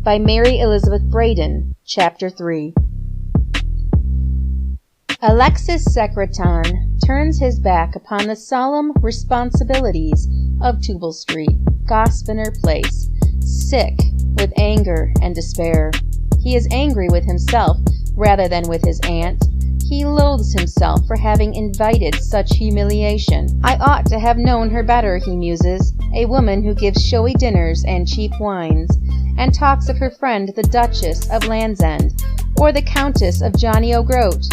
by Mary Elizabeth Braden, Chapter 3. Alexis Secretan turns his back upon the solemn responsibilities of Tubal Street, Grosvenor Place, sick with anger and despair. He is angry with himself rather than with his aunt. He loathes himself for having invited such humiliation. I ought to have known her better, he muses, a woman who gives showy dinners and cheap wines, and talks of her friend the Duchess of Land's End, or the Countess of Johnny O'Groat,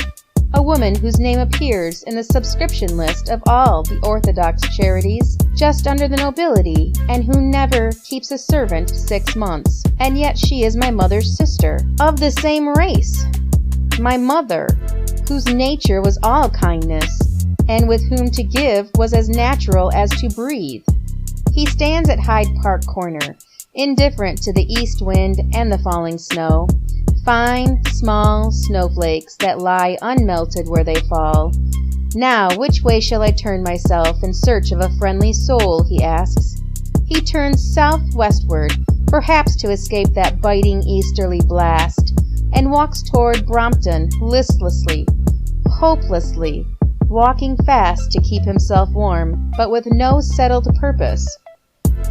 a woman whose name appears in the subscription list of all the orthodox charities, just under the nobility, and who never keeps a servant 6 months. And yet she is my mother's sister, of the same race. My mother, whose nature was all kindness, and with whom to give was as natural as to breathe. He stands at Hyde Park Corner, indifferent to the east wind and the falling snow, fine, small snowflakes that lie unmelted where they fall. Now, which way shall I turn myself in search of a friendly soul, he asks. He turns southwestward, perhaps to escape that biting easterly blast, and walks toward Brompton listlessly, hopelessly, walking fast to keep himself warm, but with no settled purpose.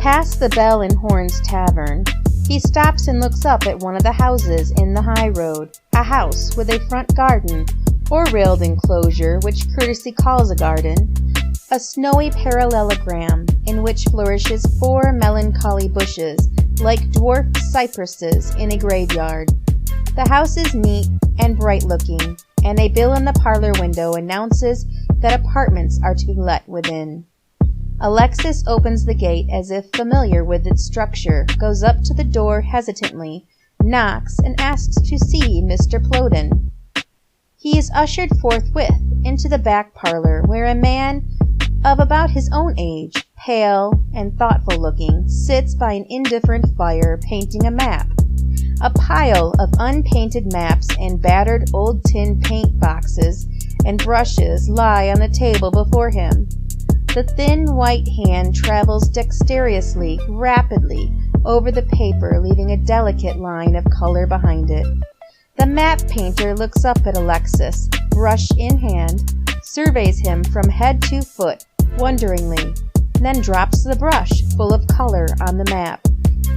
Past the Bell and Horns Tavern, he stops and looks up at one of the houses in the high road, a house with a front garden, or railed enclosure which courtesy calls a garden, a snowy parallelogram in which flourishes 4 melancholy bushes like dwarfed cypresses in a graveyard. The house is neat and bright-looking, and a bill in the parlor window announces that apartments are to be let within. Alexis opens the gate as if familiar with its structure, goes up to the door hesitantly, knocks, and asks to see Mr. Plowden. He is ushered forthwith into the back parlor, where a man of about his own age, pale and thoughtful-looking, sits by an indifferent fire painting a map. A pile of unpainted maps and battered old tin paint boxes and brushes lie on the table before him. The thin white hand travels dexterously, rapidly, over the paper, leaving a delicate line of color behind it. The map painter looks up at Alexis, brush in hand, surveys him from head to foot, wonderingly, then drops the brush full of color on the map.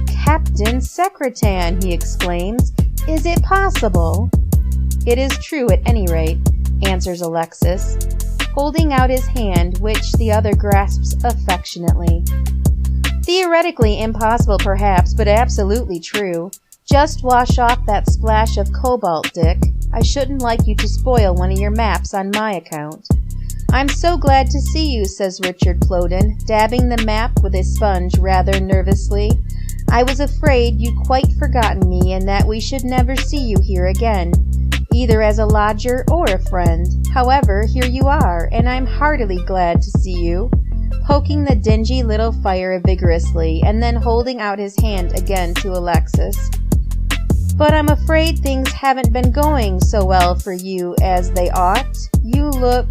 "Captain Secretan!" he exclaims. "Is it possible?" "It is true at any rate," answers Alexis, holding out his hand, which the other grasps affectionately. "Theoretically impossible perhaps, but absolutely true. Just wash off that splash of cobalt, Dick. I shouldn't like you to spoil one of your maps on my account." "I'm so glad to see you," says Richard Plowden, dabbing the map with a sponge rather nervously. "I was afraid you'd quite forgotten me and that we should never see you here again, either as a lodger or a friend. However, here you are, and I'm heartily glad to see you," poking the dingy little fire vigorously, and then holding out his hand again to Alexis. "But I'm afraid things haven't been going so well for you as they ought. You look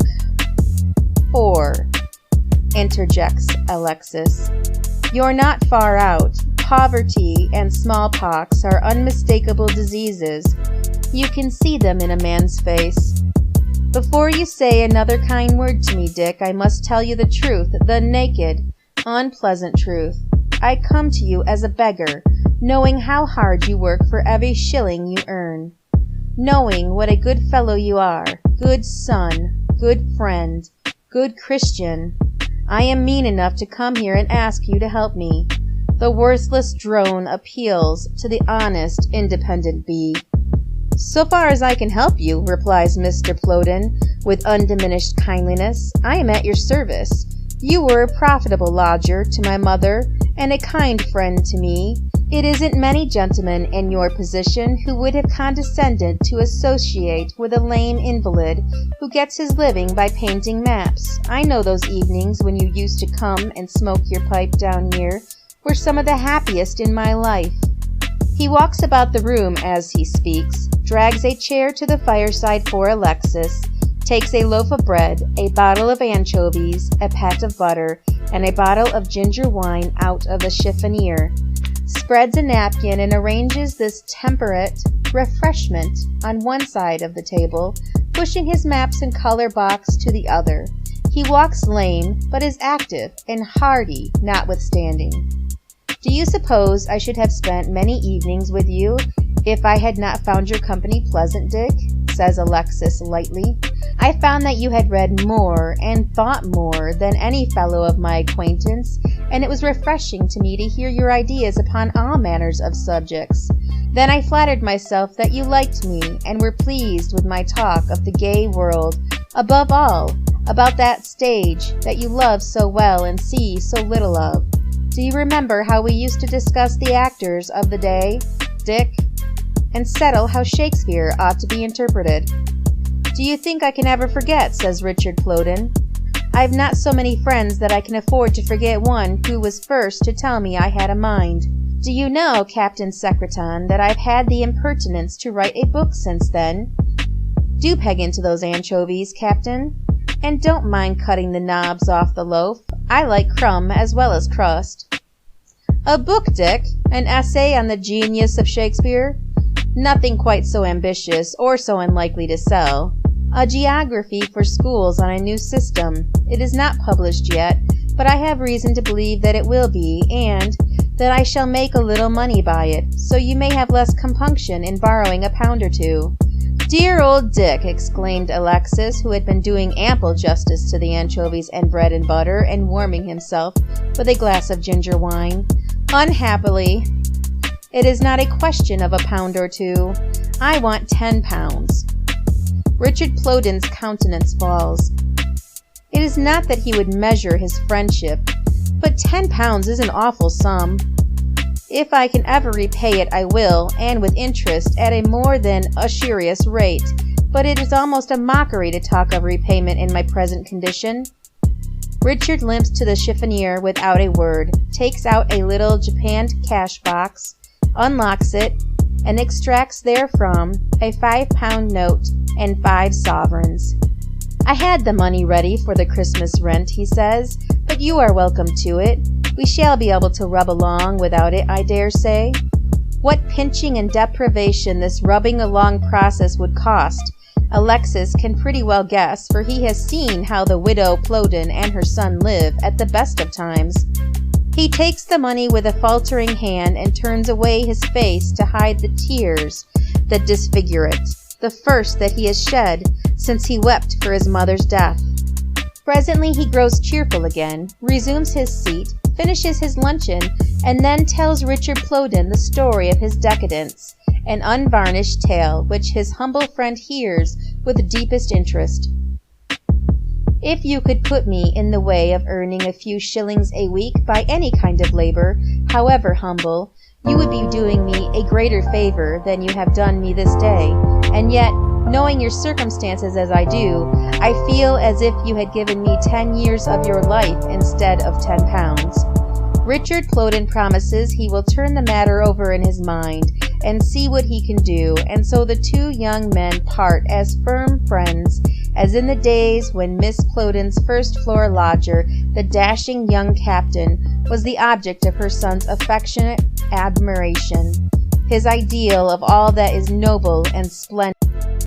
poor," interjects Alexis. "You're not far out. Poverty and smallpox are unmistakable diseases. You can see them in a man's face. Before you say another kind word to me, Dick, I must tell you the truth, the naked, unpleasant truth. I come to you as a beggar, knowing how hard you work for every shilling you earn, knowing what a good fellow you are, good son, good friend, good Christian. I am mean enough to come here and ask you to help me. The worthless drone appeals to the honest, independent bee." "So far as I can help you," replies Mr. Plowden, with undiminished kindliness, "I am at your service. You were a profitable lodger to my mother, and a kind friend to me. It isn't many gentlemen in your position who would have condescended to associate with a lame invalid who gets his living by painting maps. I know those evenings when you used to come and smoke your pipe down here were some of the happiest in my life." He walks about the room as he speaks, drags a chair to the fireside for Alexis, takes a loaf of bread, a bottle of anchovies, a pat of butter, and a bottle of ginger wine out of the chiffonier, spreads a napkin, and arranges this temperate refreshment on one side of the table, pushing his maps and color box to the other. He walks lame, but is active and hearty notwithstanding. Do you suppose I should have spent many evenings with you if I had not found your company pleasant, Dick? Says Alexis lightly. I found that you had read more and thought more than any fellow of my acquaintance, and it was refreshing to me to hear your ideas upon all manners of subjects. Then I flattered myself that you liked me and were pleased with my talk of the gay world, above all, about that stage that you love so well and see so little of. Do you remember how we used to discuss the actors of the day, Dick, and settle how Shakespeare ought to be interpreted? Do you think I can ever forget? Says Richard Plowden. I've not so many friends that I can afford to forget one who was first to tell me I had a mind. Do you know, Captain Secretan, that I've had the impertinence to write a book since then? Do peg into those anchovies, Captain, and don't mind cutting the knobs off the loaf. I like crumb as well as crust. A book, Dick? An essay on the genius of Shakespeare? Nothing quite so ambitious or so unlikely to sell. A geography for schools on a new system. It is not published yet, but I have reason to believe that it will be, and that I shall make a little money by it, so you may have less compunction in borrowing a pound or two. Dear old Dick, exclaimed Alexis, who had been doing ample justice to the anchovies and bread and butter, and warming himself with a glass of ginger wine. Unhappily, it is not a question of a pound or two. I want 10 pounds. Richard Plowden's countenance falls. It is not that he would measure his friendship, but 10 pounds is an awful sum. If I can ever repay it, I will, and with interest, at a more than usurious rate. But it is almost a mockery to talk of repayment in my present condition. Richard limps to the chiffonier without a word, takes out a little japanned cash box, unlocks it, and extracts therefrom a 5-pound note and 5 sovereigns. I had the money ready for the Christmas rent, he says, but you are welcome to it. We shall be able to rub along without it, I dare say. What pinching and deprivation this rubbing along process would cost, Alexis can pretty well guess, for he has seen how the widow Plowden and her son live at the best of times. He takes the money with a faltering hand and turns away his face to hide the tears that disfigure it, the first that he has shed since he wept for his mother's death. Presently he grows cheerful again, resumes his seat, finishes his luncheon, and then tells Richard Plowden the story of his decadence, an unvarnished tale which his humble friend hears with the deepest interest. If you could put me in the way of earning a few shillings a week by any kind of labor, however humble, you would be doing me a greater favor than you have done me this day, and yet, knowing your circumstances as I do, I feel as if you had given me 10 years of your life instead of 10 pounds. Richard Plowden promises he will turn the matter over in his mind and see what he can do, and so the two young men part as firm friends as in the days when Miss Plowden's first-floor lodger, the dashing young captain, was the object of her son's affectionate admiration, his ideal of all that is noble and splendid.